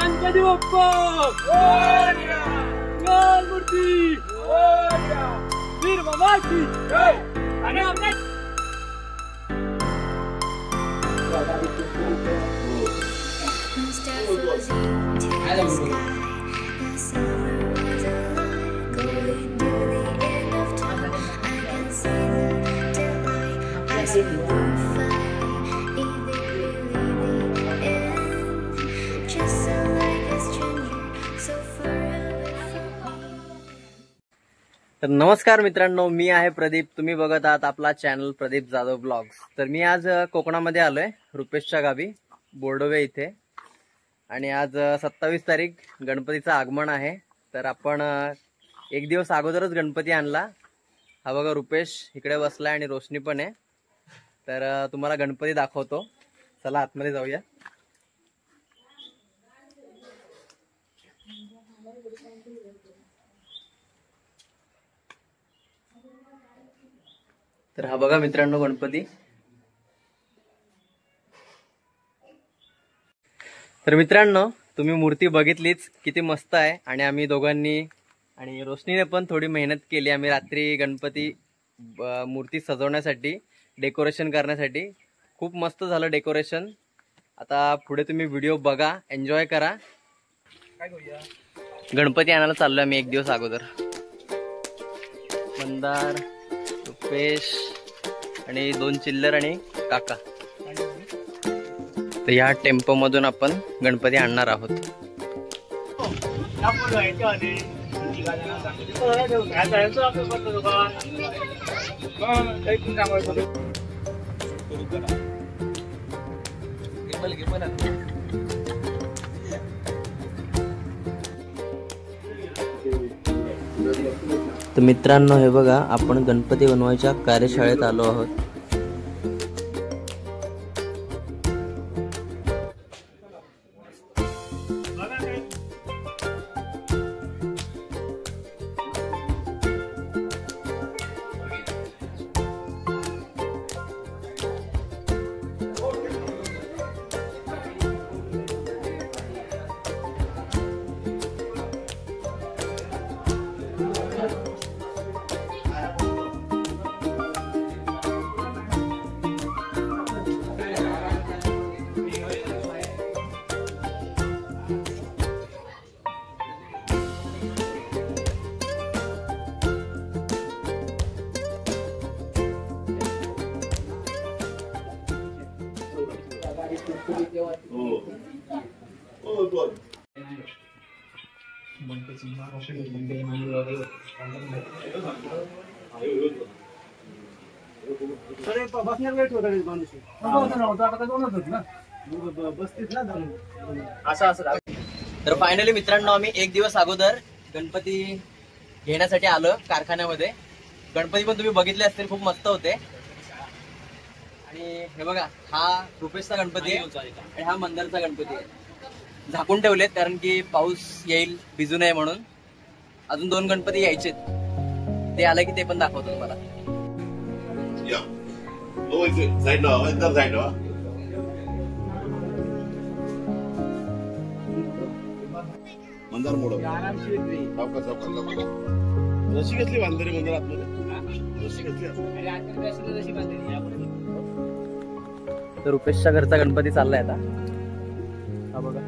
गणपती बाप्पा मोरया, मूर्ती मोरया, वीर बाबा की जय. आणि आपल्या तर नमस्कार मित्रांनो, मी आहे प्रदीप. तुम्ही बघत आहात आपला चॅनल प्रदीप जाधव ब्लॉग्स. तर मी आज कोकणामध्ये आलोय, रुपेशच्या गावी बोर्डोवे इथे. आणि आज 27 तारीख गणपतीचं आगमन आहे. तर आपण एक दिवस अगोदरच गणपती आणला. हा बघा रुपेश इकडे बसलाय आणि रोशनी पण आहे. तर तुम्हाला गणपती दाखवतो. चला आतमध्ये जाऊया. तर हा बघा मित्रांनो गणपती. तर मित्रांनो तुम्ही मूर्ती बघितलीच, किती मस्त आहे. आणि आम्ही दोघांनी आणि रोशनीने पण थोडी मेहनत केली. आम्ही रात्री गणपती मूर्ती सजवण्यासाठी, डेकोरेशन करण्यासाठी. खूप मस्त झालं डेकोरेशन. आता पुढे तुम्ही व्हिडिओ बघा, एन्जॉय करा. गणपती आणायला चाललोय आम्ही एक दिवस अगोदर. मंदार, रुपेश आणि 2 चिल्लर आणि काका. तर या टेम्पो मधून आपण गणपती आणणार आहोत. तर मित्रांनो हे बघा, आपण गणपती बनवायच्या कार्यशाळेत आलो आहोत. तर फायनली मित्रांनो आम्ही एक दिवस अगोदर गणपती घेण्यासाठी आलो कारखान्यामध्ये. गणपती पण तुम्ही बघितले असतील, खूप मस्त होते. आणि हे बघा, हा रुपेशचा गणपती आहे आणि हा मंदारचा गणपती आहे. झाकून ठेवलेत कारण की पाऊस येईल, भिजू नये म्हणून. अजून 2 गणपती यायचेत, ते आले की ते पण दाखवतो तुम्हाला. मंदार मोड रशी कसली बांधली मंदिर आतमध्ये, रशी कसली. तर रुपेशच्या घरचा गणपती चाललाय आता. हा बघा,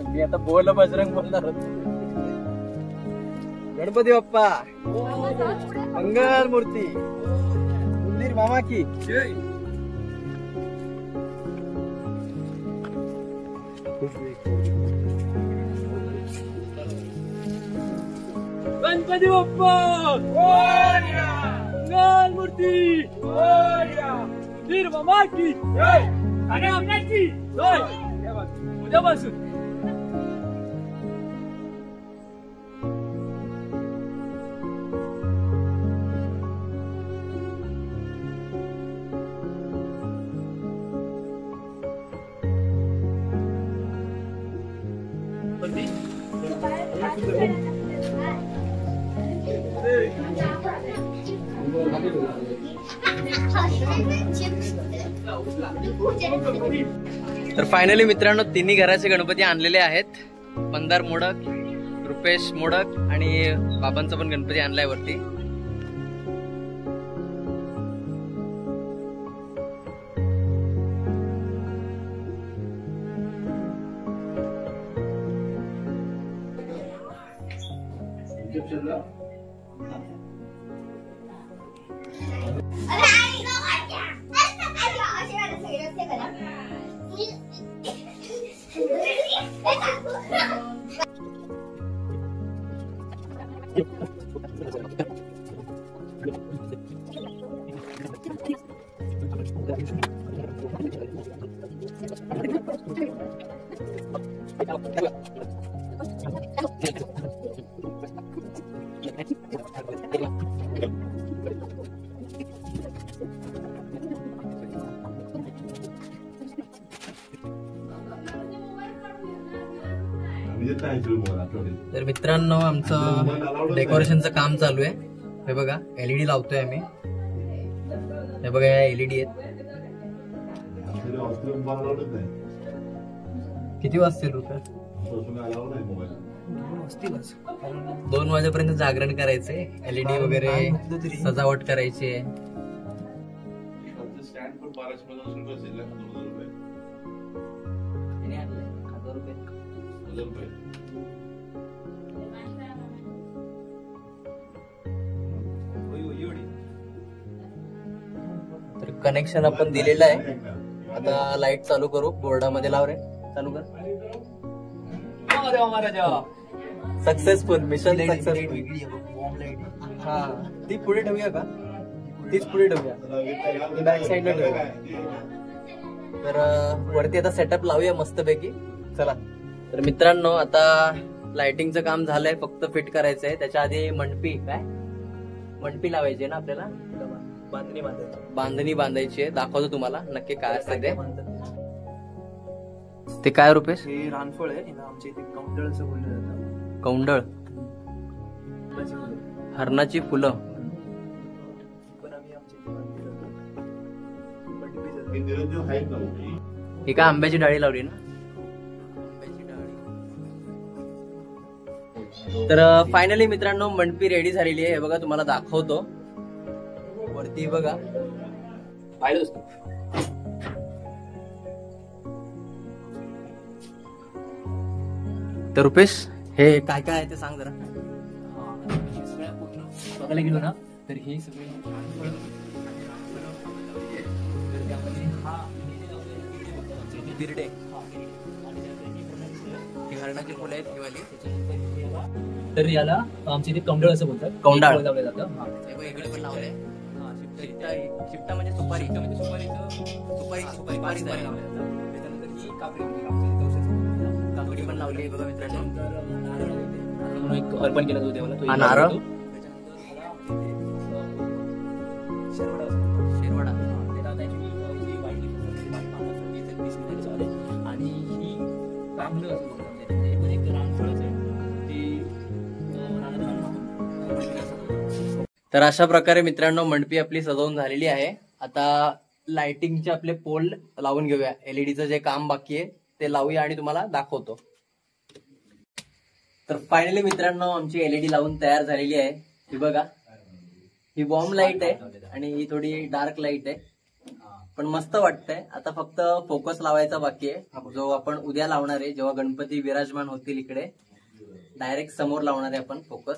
मी आता बोल बजरंग बोलणार होतो. गणपती बाप्पा मंगल मूर्ती, मंदिर मामा की जय. गणपती बाप्पा मोरया, मंगल मूर्ती मोरया, वीर बाबा की जय. आणि आपल्याची जय. उद्यापासून तर फायनली मित्रांनो तिन्ही घराचे गणपती आणलेले आहेत. मंदार मोडक, रुपेश मोडक आणि बाबांचा पण गणपती आणलाय वरती. तर मित्रांनो आमचं डेकोरेशनचं काम चालू आहे. हे बघा LED लावतोय आम्ही. हे बघा या LED आहेत. किती वाजतील रुपये? 2 वाजेपर्यंत जागरण करायचंय. LED वगैरे सजावट करायची आहे. तर कनेक्शन आपण दिलेलं आहे. आता लाईट चालू करू. बोर्डामध्ये लाव रे. चालू कर. Successful mission successful. हा ती पुढे ठेवूया का? तीच पुढे ठेवूया. बॅक साईडला ठेवूया. तर वरती आता सेटअप लावूया मस्त पैकी. चला. तर मित्रांनो आता लाइटिंगचं काम झालंय. फक्त फिट करायचंय. त्याच्या आधी मंडपी लावायची ना आपल्याला. बांधणी बांधायची आहे. दाखवतो तुम्हाला नक्की काय असतं ते. ते काय रुपेश? हे रानफळ आहे. आमच्या इथे कौंडळचं बोललं जातं. कौंडळ, हरणाची फुलं. पण आम्ही आमच्या इथे ही काय आंब्याची डाळी लावली ना? तर फायनली मित्रांनो मंडपी रेडी झालेली आहे. हे बघा तुम्हाला दाखवतो. वरती बघा पाहिलं. तर रुपेश हे काय काय आहे ते सांग जरा. बघायला गेलो ना तर हे सगळे बिर्डे, हरणाची फुलं आहेत ही वाली. तर याला आमच्या इथे कौंडळ असं बोलतात. कौंडाळ लावलं जातं. इकडे पण लावलंय. शिफ्टा म्हणजे सुपारी. सुपारी त्याच्यानंतर ही काकडी पण लावली आहे बघा मित्रांनो. एक अर्पण केला जातो देवाला. नारळ, शेरवडा आणि ही रामफळ असं बोलतात. एक रामफळच आहे. तर अशा प्रकारे मित्रांनो मंडपी आपली सजवून झालेली आहे. आता लाइटिंगचे आपले पोल लावून घेऊया. LEDचं जे काम बाकी आहे ते लावूया आणि तुम्हाला दाखवतो. तर फायनली मित्रांनो आमची LED लावून तयार झालेली आहे. ही बघा. ही वॉर्म लाईट आहे आणि ही थोडी डार्क लाईट आहे. पण मस्त वाटतंय. आता फक्त फोकस लावायचा बाकी आहे. जो आपण उद्या लावणार आहे जेव्हा गणपती विराजमान होतील इकडे डायरेक्ट समोर लावणार आहे आपण फोकस.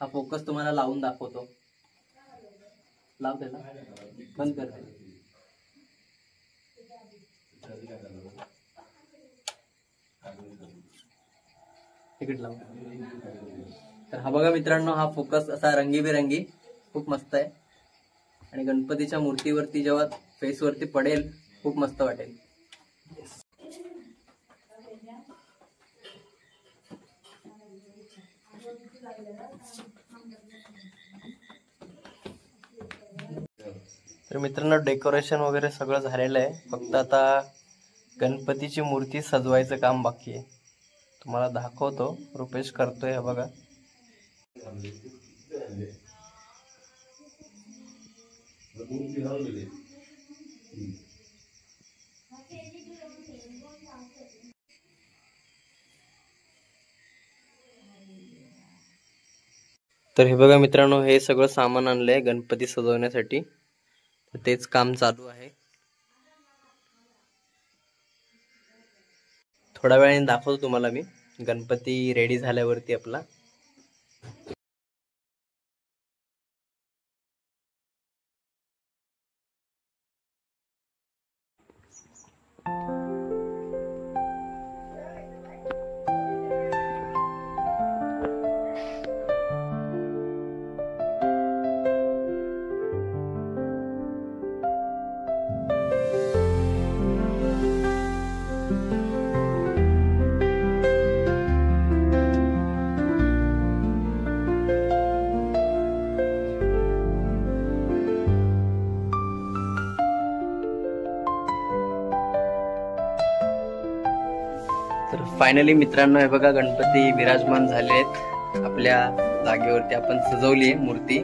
हा फोकस तुम्हाला लावून दाखवतो. लाव त्याला. बंद करते. तिकीट लाव. तर हा बघा मित्रांनो हा फोकस असा रंगीबेरंगी खूप मस्त आहे. आणि गणपतीच्या मूर्तीवरती जेव्हा फेस वरती पडेल खूप मस्त वाटेल. तर मित्रांनो डेकोरेशन वगैरे सगळं झालेलं आहे. फक्त आता गणपतीची मूर्ती सजवायचं काम बाकी आहे. तुम्हाला दाखवतो. रुपेश करतोय हे बघा. तर हे बघा मित्रांनो, हे सगळं सामान आणलंय गणपती सजवण्यासाठी. तेच काम चालू आहे. थोड्या वेळाने दाखवतो तुम्हाला मी गणपती रेडी झाल्यावरती आपला. तर फायनली मित्रांनो, हे बघा गणपती विराजमान झाले आहेत आपल्या जागेवरती. आपण सजवली आहे मूर्ती.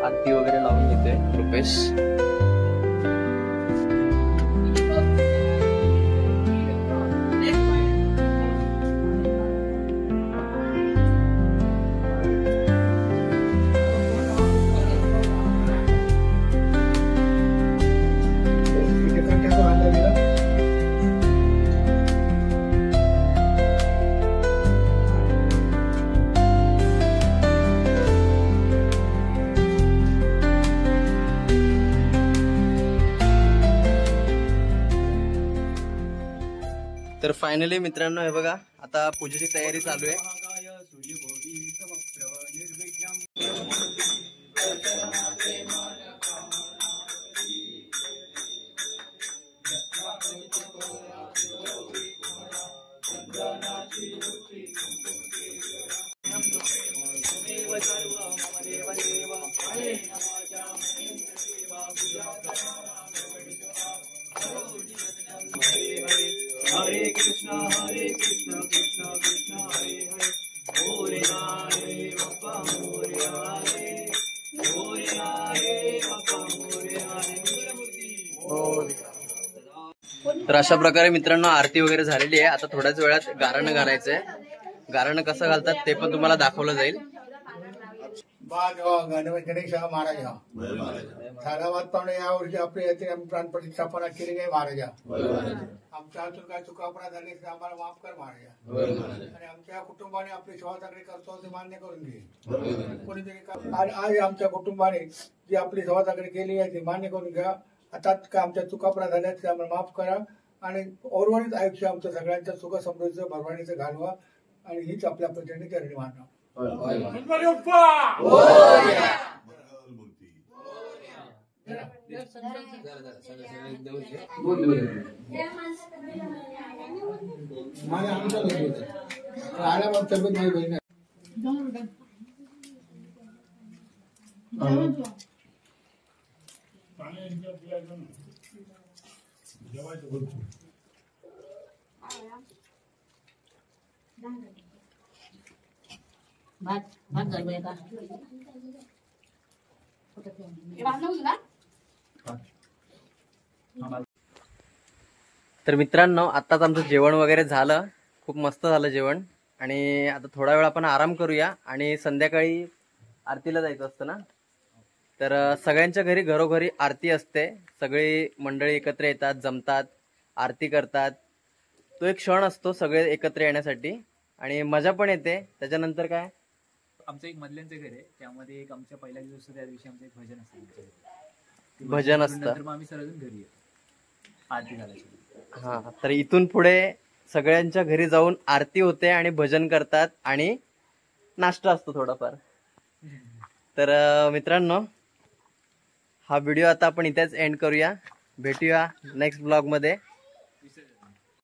आरती वगैरे लावून घेतोय रुपेश. तर फायनली मित्रांनो, हे बघा आता पूजेची तयारी चालू आहे. हरे कृष्णा कृष्णा कृष्णा हरे हरे. मोरया रे बाप्पा मोरया रे. मोरया रे बाप्पा मोरया रे. तर अशा प्रकारे मित्रांनो आरती वगैरे झालेली आहे. आता थोड्याच वेळात गारणं घालायचंय. गारणं कसं घालतात ते पण तुम्हाला दाखवलं जाईल. गणेश महाराजा सारावाद पाहुणे यावर्षी आपल्या येथे प्राणप्रतिष्ठापना केली आहे महाराजा. आमच्या हातून काय चुकापणा झाली तर आम्हाला माफ कर महाराजा. आणि आमच्या कुटुंबाने आपली सेवा चांगली करतो ते मान्य करून घे. कोणीतरी आज आमच्या कुटुंबाने जी आपली सेवा चांगली केली आहे ती मान्य करून घ्या. आता काय आमच्या चुकापणा झाल्या ते आम्हाला माफ करा आणि उर्वरित आयुष्य आमच्या सगळ्यांच्या सुख समृद्धीचं भरभराटीचं घालवा. आणि हीच आपल्या प्रचंड करणी मानवा. तब्येत माझी बहीण तर मित्रांनो, आताच आमचं जेवण वगैरे झालं. खूप मस्त झालं जेवण. आणि आता थोडा वेळ आपण आराम करूया. आणि संध्याकाळी आरतीला जायचं असतं ना, तर सगळ्यांच्या घरी घरोघरी आरती असते. सगळी मंडळी एकत्र येतात, जमतात, आरती करतात. तो एक क्षण असतो सगळे एकत्र येण्यासाठी आणि मजा पण येते. त्याच्यानंतर काय, आमचं एक मधल्यांचं घर आहे, त्यामध्ये एक आमच्या पहिल्या दिवस त्या दिवशी आमचं एक भजन असतं. भजन असतं. नंतर मग आम्ही सर्वजण घरी येतो आरती झाल्याची. हा, तर इथून पुढे सगळ्यांच्या घरी जाऊन आरती होते आणि भजन करतात आणि नाश्ता असतो थोडाफार. तर मित्रांनो, हा व्हिडिओ आता आपण इथेच एंड करूया. भेटूया नेक्स्ट ब्लॉग मध्ये.